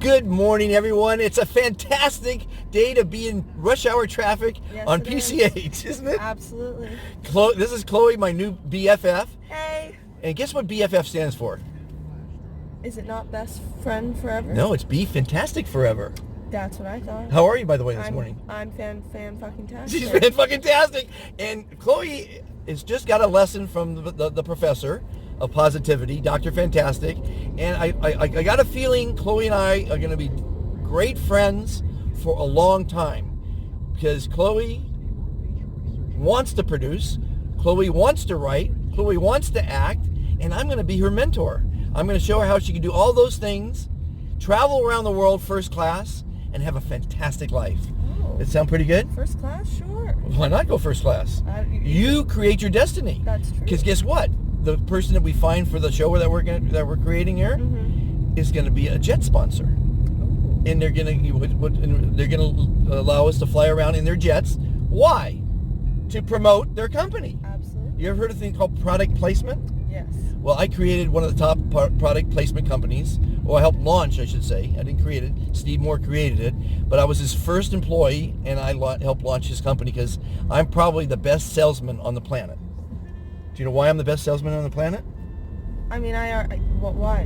Good morning, everyone. It's a fantastic day to be in rush hour traffic on PCH, isn't it? Absolutely. This is Chloe, my new BFF. Hey. And guess what BFF stands for? Is it not best friend forever? No, it's Be Fantastic Forever. That's what I thought. How are you, by the way, this morning? I'm fan-fucking-tastic. She's fan-fucking-tastic. And Chloe has just got a lesson from the professor of positivity, Dr. Fantastic. And I got a feeling Chloe and I are going to be great friends for a long time. Because Chloe wants to produce, Chloe wants to write, Chloe wants to act, and I'm going to be her mentor. I'm going to show her how she can do all those things, travel around the world first class, and have a fantastic life. Oh. That sound pretty good? First class? Sure. Why not go first class? You create your destiny. That's true. Because guess what? The person that we find for the show that we're creating here is going to be a jet sponsor. Ooh. And they're going to allow us to fly around in their jets. Why? To promote their company. Absolutely. You ever heard of a thing called product placement? Yes. Well, I created one of the top product placement companies. Or I helped launch, I should say. I didn't create it. Steve Moore created it. But I was his first employee, and I helped launch his company because I'm probably the best salesman on the planet. Do you know why I'm the best salesman on the planet? I mean, why?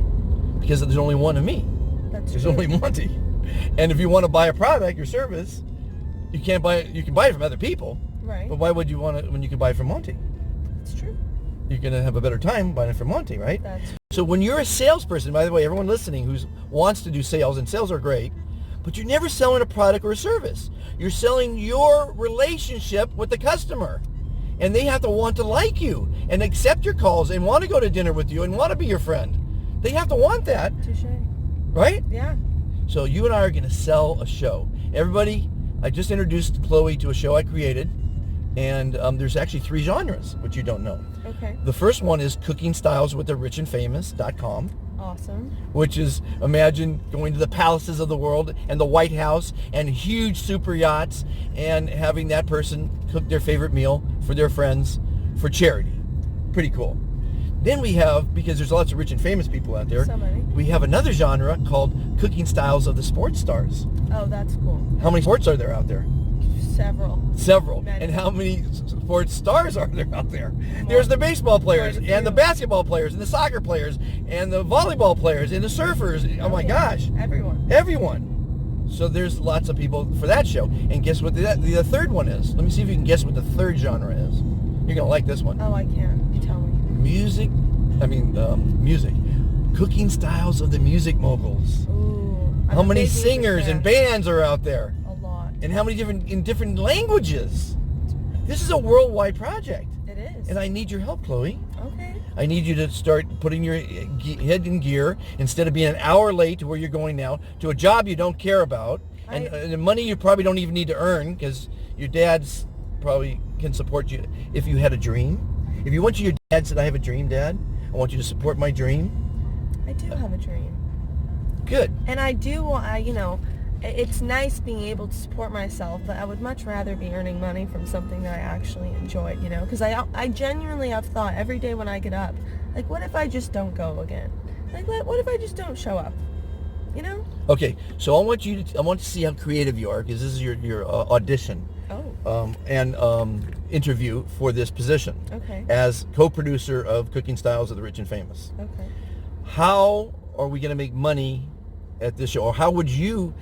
Because there's only one of me. There's only Monty. And if you want to buy a product or service, you can buy it from other people. Right. But why would you want it when you can buy it from Monty? It's true. You're going to have a better time buying it from Monty, right? That's true. So when you're a salesperson, by the way, everyone listening who wants to do sales, and sales are great, but you're never selling a product or a service. You're selling your relationship with the customer. And they have to want to like you and accept your calls and want to go to dinner with you and want to be your friend. They have to want that. Touche. Right? Yeah. So you and I are going to sell a show. Everybody, I just introduced Chloe to a show I created. And there's actually 3 genres, which you don't know. Okay. The first one is cooking styles with the richandfamous.com. Awesome. Which is, imagine going to the palaces of the world and the White House and huge super yachts and having that person cook their favorite meal for their friends for charity. Pretty cool. Then we have, because there's lots of rich and famous people out there, So many. we have another genre called cooking styles of the sports stars. Oh, that's cool. How many sports are there out there? Several. Many. And how many sports stars are there out there? There's the baseball players and the basketball players and the soccer players and the volleyball players and the surfers. Oh my gosh. Everyone. So there's lots of people for that show. And guess what the third one is? Let me see if you can guess what the third genre is. You're going to like this one. Oh, I can. Tell me. Music. Cooking styles of the music moguls. Ooh. How many singers and bands are out there? And how many different languages? This is a worldwide project. It is. And I need your help, Chloe. Okay. I need you to start putting your head in gear instead of being an hour late to where you're going now, to a job you don't care about, and the money you probably don't even need to earn because your dad's probably can support you if you had a dream. If you went to your dad and said, I have a dream, Dad, I want you to support my dream. I do have a dream. Good. And I do want, it's nice being able to support myself, but I would much rather be earning money from something that I actually enjoy, because I genuinely have thought every day when I get up, like, what if I just don't go again? Like, what if I just don't show up? Okay, so I want to see how creative you are, because this is your audition. And interview for this position. Okay. As co-producer of Cooking Styles of the Rich and Famous. Okay. How are we going to make money at this show? Or how would you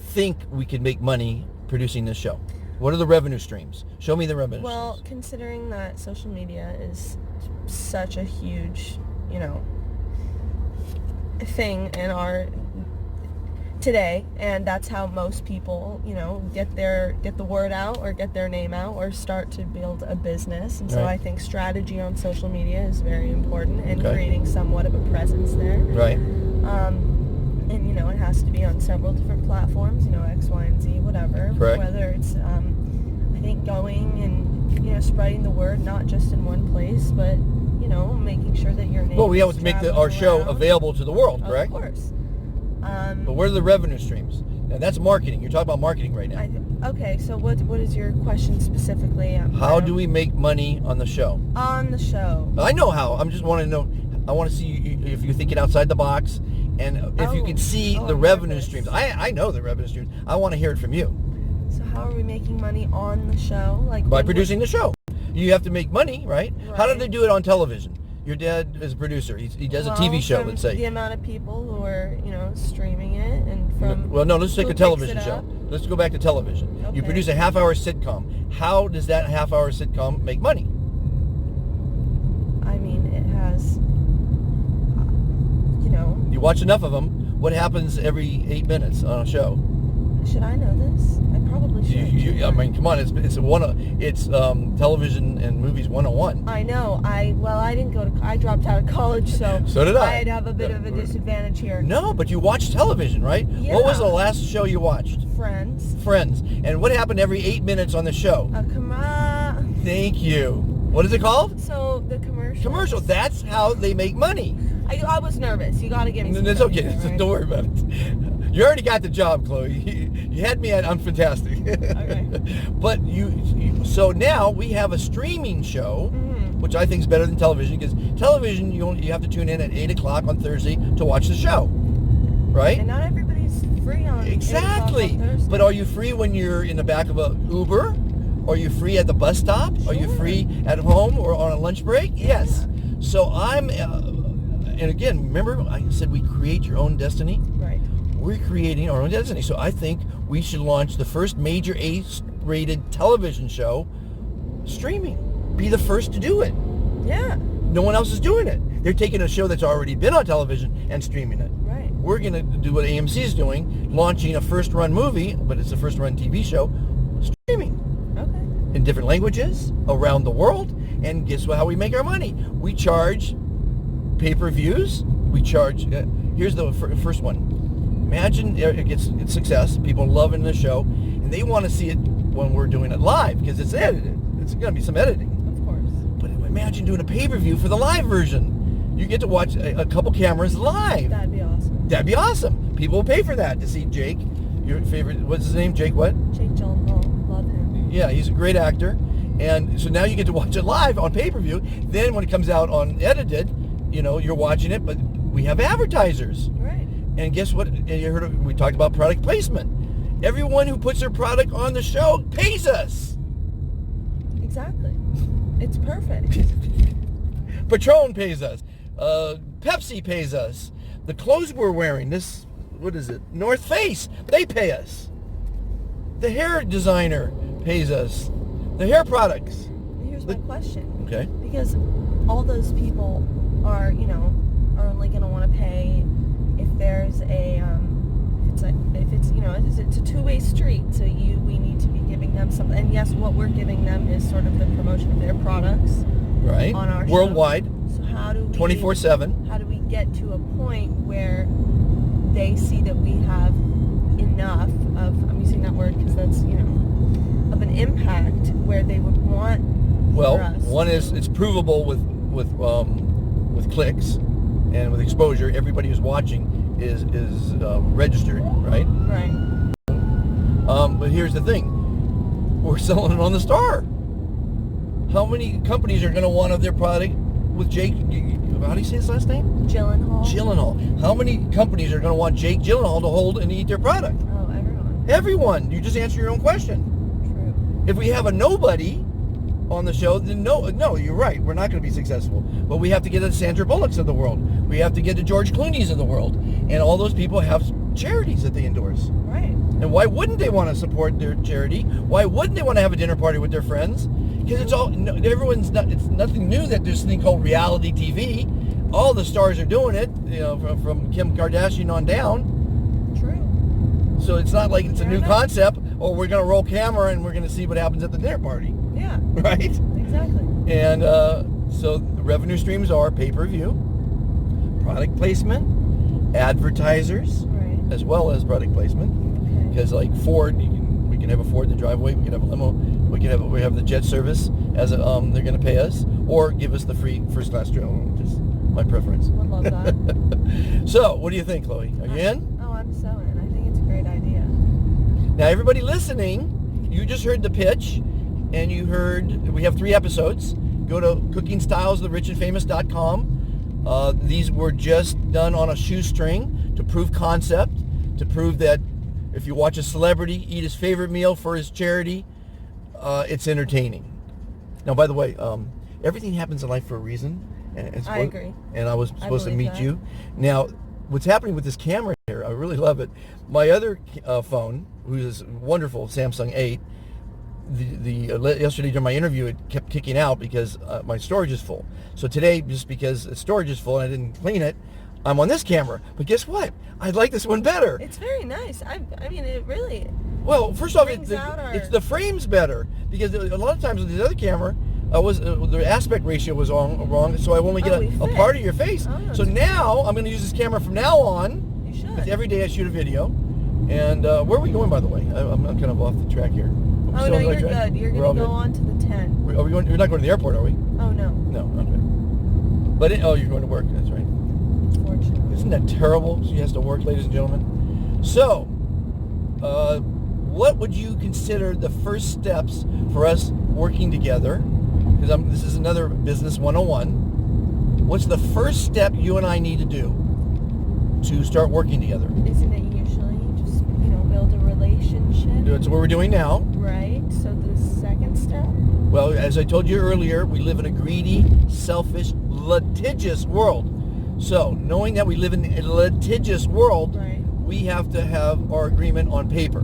think we could make money producing this show? What are the revenue streams? Show me the revenue streams. Well, considering that social media is such a huge, thing in our today, and that's how most people, get the word out or get their name out or start to build a business. And so I think strategy on social media is very important and creating somewhat of a presence there. Right. And it has to be on several different platforms, X, Y, and Z, whatever. Correct. Whether it's, I think going and, spreading the word, not just in one place, but, making sure that your name Well, we have to make our show available to the world, correct? Of course. But what are the revenue streams? And that's marketing. You're talking about marketing right now. Okay, so what is your question specifically? How do we make money on the show? On the show. I know how. I just want to know. I want to see if you're thinking outside the box And if you could see the I'm revenue nervous. streams, I know the revenue streams. I want to hear it from you. So how are we making money on the show? Like By when producing the show. You have to make money, right? How do Right. they do it on television? Your dad is a producer. He does a TV show, from let's say. the amount of people who are, streaming it, and from Well, no, let's take who a television picks it show. up. Let's go back to television. You Okay. produce a half-hour sitcom. How does that half-hour sitcom make money? I mean, it has, You watch enough of them. What happens every 8 minutes on a show? should I know this? I probably should. I mean, come on, it's television and movies 101. I know. I didn't I dropped out of college, so So did I. I'd have a bit of a disadvantage here. No, but you watch television, right? Yeah. What was the last show you watched? Friends. Friends. And what happened every 8 minutes on the show? Come on. Thank you. What is it called? So the commercial. Commercial. That's how they make money. I was nervous. You got to give me some It's okay. credit, right? Don't worry about it. You already got the job, Chloe. You had me at I'm fantastic. Okay. But so now we have a streaming show, Mhm. which I think is better than television, because television you have to tune in at 8 o'clock on Thursday to watch the show, right? And not everybody's free on 8 o'clock Exactly. on Thursday. But are you free when you're in the back of a Uber? Are you free at the bus stop? Are you Sure. free at home or on a lunch break? Yes. So and again, remember I said we create your own destiny? Right. We're creating our own destiny. So I think we should launch the first major A-rated television show streaming. Be the first to do it. Yeah. No one else is doing it. They're taking a show that's already been on television and streaming it. Right. We're going to do what AMC is doing, launching a first-run movie, but it's a first-run TV show, streaming Okay. in different languages around the world. And guess how we make our money? We charge pay-per-views. We charge... here's the first one. Imagine it gets success. People loving the show, and they want to see it when we're doing it live because it's edited. It's going to be some editing. Of course. But imagine doing a pay-per-view for the live version. You get to watch a couple cameras live. That'd be awesome. That'd be awesome. People will pay for that to see Jake, your favorite, what's his name? Jake what? Jake Gyllenhaal. Love him. Yeah, he's a great actor. And so now you get to watch it live on pay-per-view. Then when it comes out on edited, you're watching it, but we have advertisers. Right. And guess what? You heard we talked about product placement. Everyone who puts their product on the show pays us. Exactly. It's perfect. Patron pays us. Pepsi pays us. The clothes we're wearing, what is it? North Face, they pay us. The hair designer pays us. The hair products. Here's my question. Okay. Because all those people are only going to want to pay if there's it's a two-way street. So we need to be giving them something. And yes, what we're giving them is sort of the promotion of their products. Right. On our show. Worldwide. So how do we 24/7. How do we get to a point where they see that we have enough of, I'm using that word because that's, of an impact where they would want Well, for us one is it's provable with clicks and with exposure. Everybody who's watching is registered, right? Right. But here's the thing: we're selling it on the Star. How many companies are going to want their product with Jake? How do you say his last name? Gyllenhaal. Gyllenhaal. How many companies are going to want Jake Gyllenhaal to hold and eat their product? Oh, everyone. Everyone. You just answer your own question. True. If we have a nobody on the show, then no, you're right. We're not going to be successful. But we have to get the Sandra Bullocks of the world. We have to get the George Clooney's of the world. And all those people have charities that they endorse. Right. And why wouldn't they want to support their charity? Why wouldn't they want to have a dinner party with their friends? Because it's nothing new that there's a thing called reality TV. All the stars are doing it, from Kim Kardashian on down. True. So it's not like it's a Fair new enough. concept, or we're going to roll camera and we're going to see what happens at the dinner party. Yeah. Right? Exactly. And so the revenue streams are pay-per-view, product placement, advertisers, Right. as well as product placement. Okay. Because like Ford, we can have a Ford in the driveway, we can have a limo, we have the jet service as they're going to pay us, or give us the free first class travel, which is my preference. Would love that. So, what do you think, Chloe? Are you in? Oh, I'm so in. I think it's a great idea. Now, everybody listening, you just heard the pitch, and you heard we have 3 episodes. Go to cookingstylestherichandfamous.com. These were just done on a shoestring to prove concept, to prove that if you watch a celebrity eat his favorite meal for his charity, it's entertaining. Now, by the way, everything happens in life for a reason. And I agree. And I was supposed to meet that. you. Now, what's happening with this camera here, I really love it. My other phone, which is wonderful, Samsung 8, yesterday during my interview, it kept kicking out because my storage is full. So today, just because the storage is full and I didn't clean it, I'm on this camera. But guess what? I like this one better. It's very nice. I mean, it really... Well, first off, brings out our- it's the frame's better, because a lot of times with the other camera, the aspect ratio was wrong, so I only get a part of your face. Oh, so now I'm going to use this camera from now on. You should. Because every day I shoot a video. And where are we going, by the way? I'm kind of off the track here. Oh, no, you're good. You're going to go on to the 10. Are we going? We're not going to the airport, are we? Oh, no. No, okay. But you're going to work. That's right. Unfortunately. Isn't that terrible? She has to work, ladies and gentlemen. So, what would you consider the first steps for us working together? Because this is another business 101. What's the first step you and I need to do to start working together? Isn't it usually just, build a relationship? That's what we're doing now. Right. So the second step? Well, as I told you earlier, we live in a greedy, selfish, litigious world. So, knowing that we live in a litigious world, Right. we have to have our agreement on paper.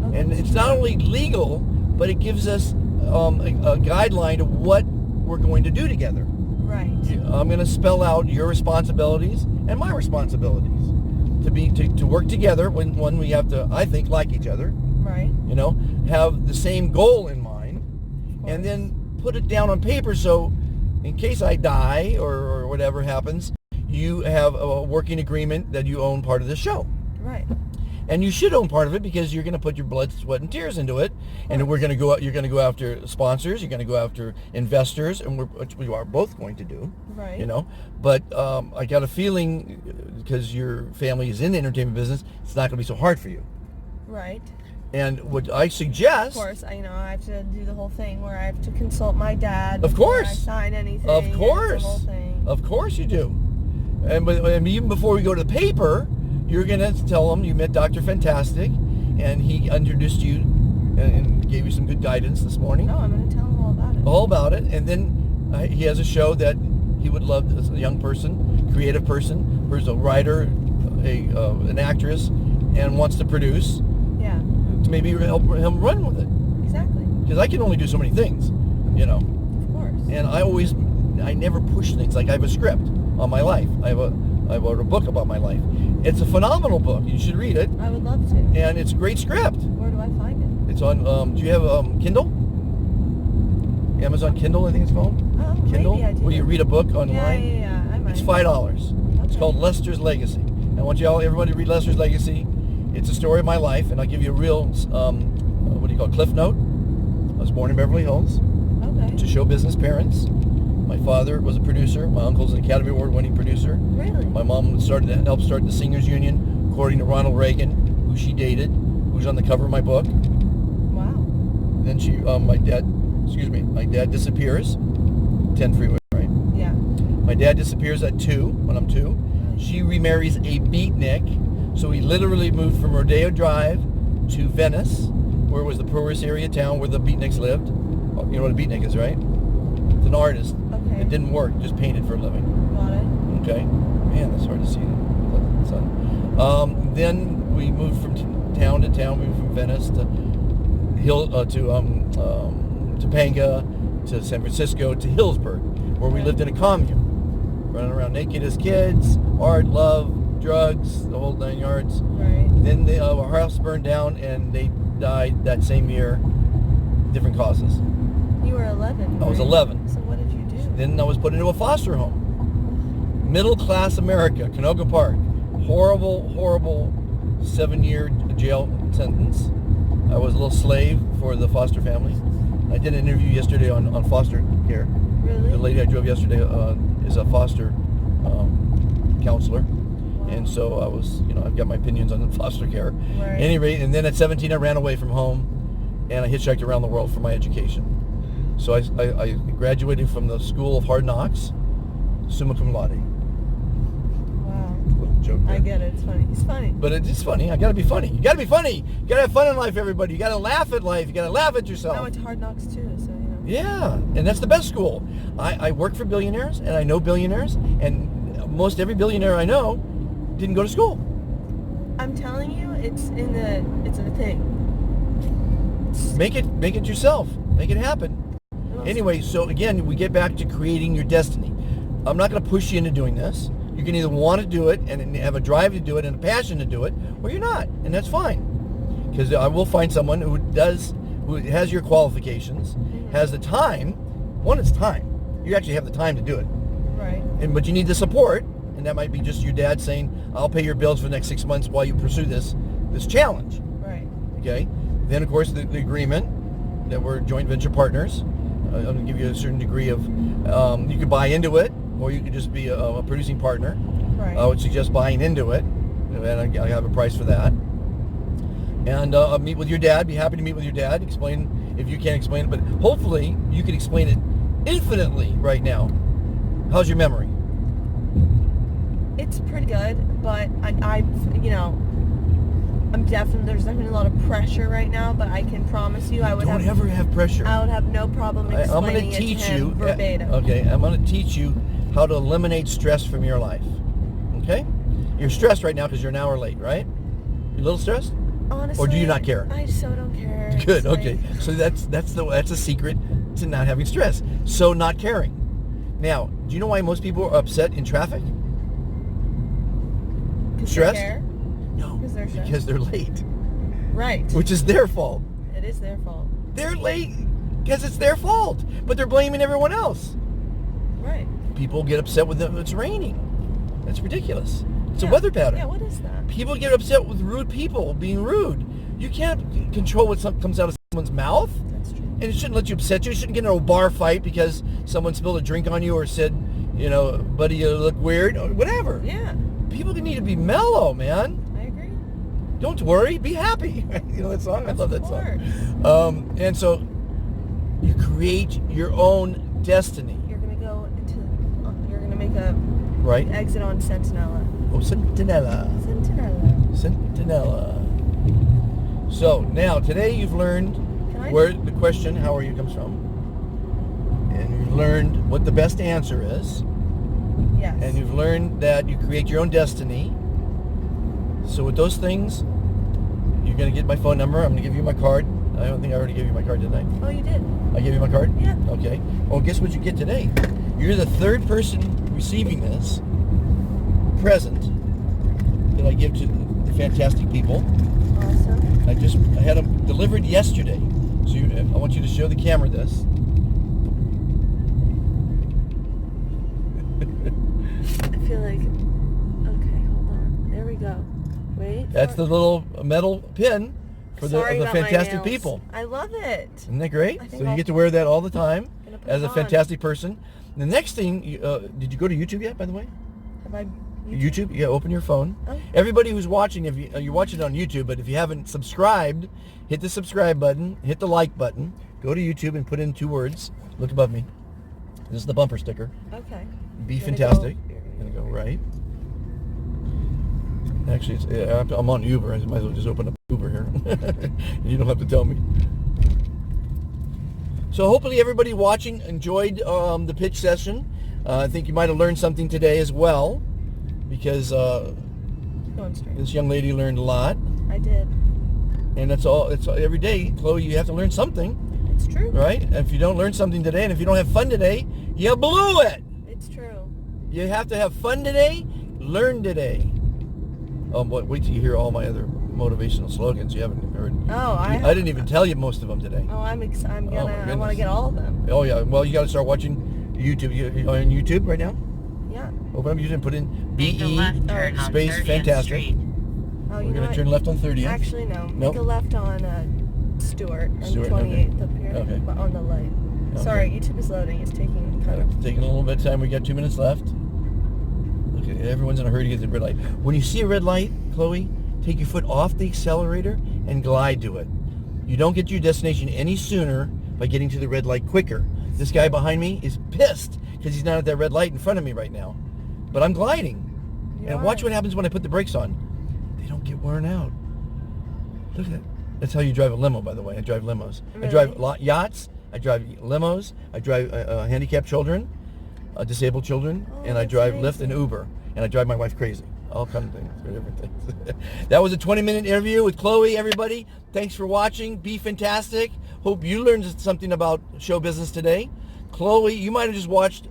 Okay. And it's not only legal, but it gives us a guideline of what we're going to do together. Right. I'm going to spell out your responsibilities and my responsibilities to work together when we have to, I think, like each other. Right. Have the same goal in mind, and then put it down on paper so in case I die or whatever happens, you have a working agreement that you own part of the show. Right. And you should own part of it because you're going to put your blood, sweat, and tears into it. And you're going to go after sponsors. You're going to go after investors, and which we are both going to do. Right. But I got a feeling because your family is in the entertainment business, it's not going to be so hard for you. Right. And what I suggest, Of course, I have to do the whole thing where I have to consult my dad. Of before course. I sign anything. Of and course. it's the whole thing. Of course you do. And even before we go to the paper, you're going to tell them you met Dr. Fantastic, and he introduced you and gave you some good guidance this morning. No, I'm going to tell him all about it. All about it. And then he has a show that he would love as a young person, creative person, who's a writer, an actress, and wants to produce. Yeah. To maybe help him run with it. Exactly. Because I can only do so many things, Of course. And I never push things. Like I have a script on my life. I wrote a book about my life. It's a phenomenal book. You should read it. I would love to. And it's a great script. Where do I find it? It's on, do you have Kindle? Amazon Kindle, I think it's called? Kindle? Maybe I do. Where you read a book online? Yeah, I might. It's $5. It's called Lester's Legacy. And I want everybody to read Lester's Legacy. It's a story of my life, and I'll give you a real, cliff note. I was born in Beverly Hills Okay. to show business parents. My father was a producer. My uncle's an Academy Award-winning producer. Really? My mom helped start the Singers Union, according to Ronald Reagan, who she dated, who's on the cover of my book. Wow. Then my dad disappears. 10 freeway, right? Yeah. My dad disappears at 2, when I'm 2. She remarries a beatnik. So we literally moved from Rodeo Drive to Venice, where it was the poorest area of town where the beatniks lived. You know what a beatnik is, right? It's an artist. Okay. It didn't work, just painted for a living. Got it. Okay? Man, that's hard to see in the sun. Then we moved from town to town. We moved from Venice to Topanga, to San Francisco, to Hillsburg, where we lived in a commune, running around naked as kids, art, love, drugs, the whole 9 yards. Right. Then our house burned down, and they died that same year, different causes. You were 11. I was right? 11. So what did you do? Then I was put into a foster home. Middle class America, Canoga Park. Horrible, horrible 7-year jail sentence. I was a little slave for the foster family. I did an interview yesterday on foster care. Really? The lady I drove yesterday is a foster counselor. Wow. And so I was, I've got my opinions on foster care. Right. At any rate, and then at 17 I ran away from home, and I hitchhiked around the world for my education. So I graduated from the School of Hard Knocks, summa cum laude. Wow. joke there. I get it. It's funny. He's funny. But it's just funny. I gotta be funny. You gotta be funny. You gotta have fun in life, everybody. You gotta laugh at life. You gotta laugh at yourself. No, it's Hard Knocks too, so, you know. Yeah, and that's the best school. I work for billionaires, and I know billionaires, and most every billionaire I know didn't go to school. I'm telling you, it's a thing. Make it yourself. Make it happen. Anyway, so again, we get back to creating your destiny. I'm not going to push you into doing this. You can either want to do it and have a drive to do it and a passion to do it, or you're not, and that's fine. Because I will find someone who has your qualifications, has the time. One, it's time. You actually have the time to do it. Right. But you need the support, and that might be just your dad saying, "I'll pay your bills for the next 6 months while you pursue this challenge." Right. Okay. Then, of course, the agreement that we're joint venture partners. I'm going to give you a certain degree of, you could buy into it, or you could just be a producing partner. Right. I would suggest buying into it, and I have a price for that. And meet with your dad. Be happy to meet with your dad. Explain if you can't explain it, but hopefully you can explain it infinitely right now. How's your memory? It's pretty good, but there's definitely a lot of pressure right now, but I can promise you I would Don't ever have pressure. I would have no problem explaining I'm going to teach it to him you. verbatim. Okay, I'm going to teach you how to eliminate stress from your life. Okay? You're stressed right now because you're an hour late, right? You a little stressed? Honestly, or do you not care? I so don't care. Good. It's like- Okay. So that's a secret to not having stress. So not caring. Now, do you know why most people are upset in traffic? 'Cause Stressed? they care? No, 'Cause they're stressed. because they're late, Right. which is their fault. It is their fault. They're late because it's their fault, but they're blaming everyone else. Right. People get upset with them. It's raining. That's ridiculous. It's Yeah. a weather pattern. Yeah, what is that? People get upset with rude people being rude. You can't control what comes out of someone's mouth. That's true. And it shouldn't let you upset you. You shouldn't get into a bar fight because someone spilled a drink on you or said, buddy, you look weird, or whatever. Yeah, People need to be mellow, man. I agree. Don't worry, be happy. You know that song? I love that Of song. And so you create your own destiny, You're gonna make a right? exit on Sentinella. Oh, Sentinella. Sentinella. So now, today you've learned where the question, how are you, comes from. And you've learned what the best answer is. Yes. And you've learned that you create your own destiny. So with those things, you're going to get my phone number. I'm going to give you my card. I don't think I already gave you my card, didn't I? Oh, you did? I gave you my card? Yeah. Okay. Well, guess what you get today? You're the third person receiving this present that I give to the fantastic people. Awesome. I had them delivered yesterday. So I want you to show the camera this. I feel like, okay, hold on. There we go. Wait. That's the little metal pin for Sorry the about my fantastic nails. people. I love it. Isn't that great? I So think you I'll- get to wear that all the time Gonna put as it a on. fantastic person. The next thing, did you go to YouTube yet, by the way? Have I? YouTube? Yeah, open your phone. Oh. Everybody who's watching, if you're watching it on YouTube, but if you haven't subscribed, hit the subscribe button, hit the like button, go to YouTube and put in 2 words. Look above me. This is the bumper sticker. Okay. Be Gonna fantastic. go- Gonna go right. Actually, I'm on Uber. I might as well just open up Uber here. You don't have to tell me. So hopefully everybody watching enjoyed the pitch session. I think you might have learned something today as well, because Going straight. this young lady learned a lot. I did. And it's every day, Chloe, you have to learn something, It's true. right? And if you don't learn something today, and if you don't have fun today, you blew it. It's true. You have to have fun today, learn today. Wait till you hear all my other motivational slogans you haven't heard. Oh, I didn't even tell you most of them today. Oh, I'm my I want to goodness. get all of them. Oh yeah, well you got to start watching YouTube. You on YouTube right now? Yeah. Open up YouTube and put in Make a BE left turn on space 30th fantastic. Street. Oh, We're you know gonna what? turn left on 30th. Actually, no. Nope. Make a left on Stewart on Stewart, 28th up here, Okay. but on the light. Okay. Sorry, YouTube is loading. It's taking kind of. Taking a little bit of time. We got 2 minutes left. Look, everyone's in a hurry to get to the red light. When you see a red light, Chloe, take your foot off the accelerator and glide to it. You don't get to your destination any sooner by getting to the red light quicker. This guy behind me is pissed because he's not at that red light in front of me right now. But I'm gliding. And watch what happens when I put the brakes on. They don't get worn out. Look at that. That's how you drive a limo, by the way. I drive limos. Really? I drive yachts. I drive limos. I drive handicapped children, disabled children, and I drive Lyft and Uber. And I drive my wife crazy. All kinds of things, different things. That was a 20-minute interview with Chloe, everybody. Thanks for watching. Be fantastic. Hope you learned something about show business today. Chloe, you might have just watched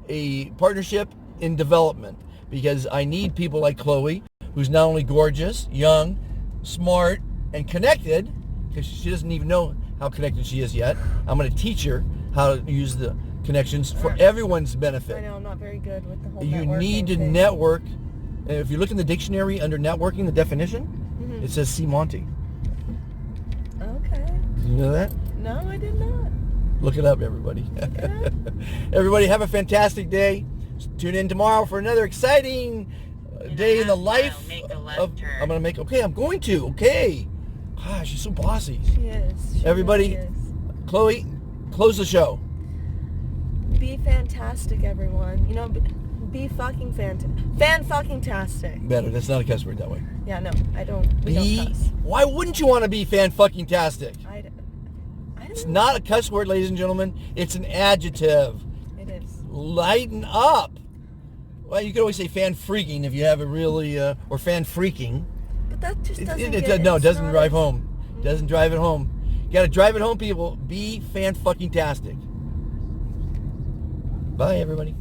a partnership in development, because I need people like Chloe, who's not only gorgeous, young, smart, and connected, because she doesn't even know how connected she is yet. I'm going to teach her how to use the connections for everyone's benefit. I know, I'm not very good with the whole You networking need to thing. network. And if you look in the dictionary under networking, the definition, it says see Monty. Okay. Did you know that? No, I did not. Look it up, everybody. Look it up. Everybody have a fantastic day. Tune in tomorrow for another exciting day in the life of... I'm going to make... Okay, I'm going to. Okay. Gosh, she's so bossy. She is. She Everybody, really is. Chloe, close the show. Be fantastic, everyone. You know, be fucking fan-fucking-tastic. Better. That's not a cuss word that way. Yeah, no, I don't. We don't cuss. Why wouldn't you want to be fan-fucking-tastic? I don't It's know. not a cuss word, ladies and gentlemen. It's an adjective. It is. Lighten up. Well, you could always say fan-freaking if you have a really... or fan-freaking. But that just doesn't It get... no, it it's doesn't not drive as- home. Doesn't drive it home. You got to drive it home, people. Be fan-fucking-tastic. Bye, everybody.